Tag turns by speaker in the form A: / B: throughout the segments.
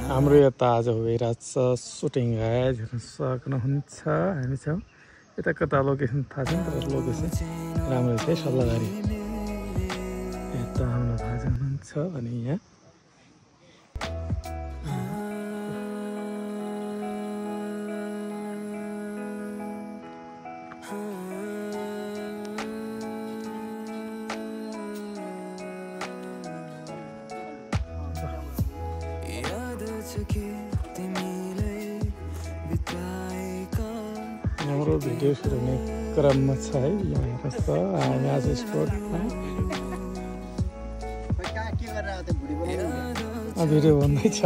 A: हाम्रो यता आज भइरहेको छ सुटिङ गाइज हेर्न सक्नुहुन्छ हामी छौँ यता कता लोकेसन थाहा छैन तर लोकेसन राम्रो छ है सल्लाहबारी यता हाम्रो भाइ हुनुहुन्छ अनि यहाँ हाम्रो भिडियो सुरु हुने क्रममा छ है यहाँ हेर्नुहोस् त हामी आज स्पोर्टमा भिडियो भन्दैछ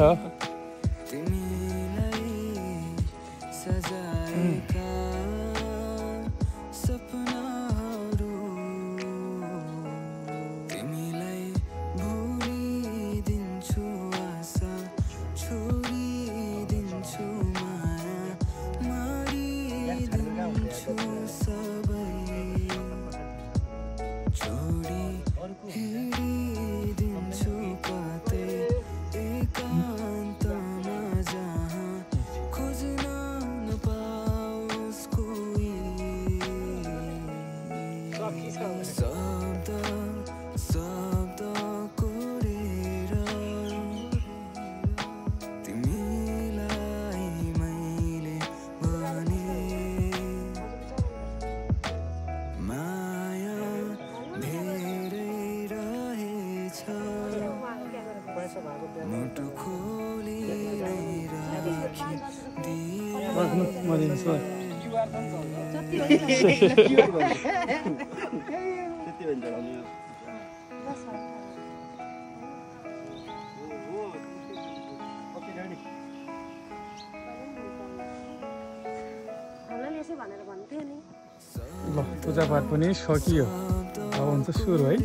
A: ल पूजापाठ पनि सकियो अब हुन्छ सुरु है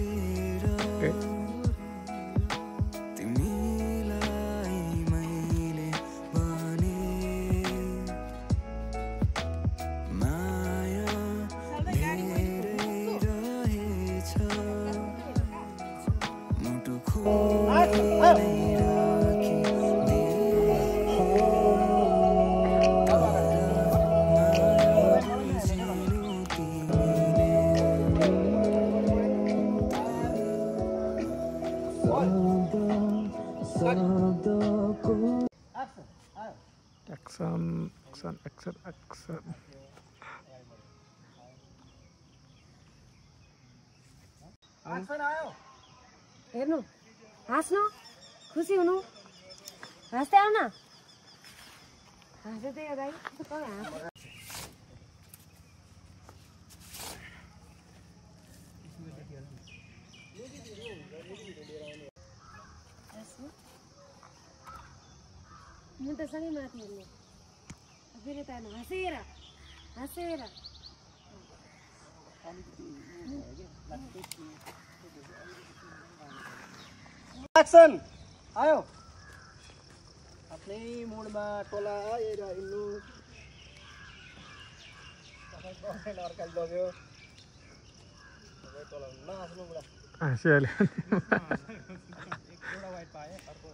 B: हेर्नु हाँस्नु खुसी हुनु हाँस्दै आउन हाँस्दै हो दाइ म त सँगै माथि हेर्नु फेरि त हाँसेर हाँसेर
C: एक्सन आयो आफ्नै मोडमा टोला आएर हिँड्नु तपाईँ अर्काले लग्यो तपाईँ टोला नहाँस्नु बुढा
A: हाँसिहाल्यो
C: एउटा वाइट पाएँ अर्को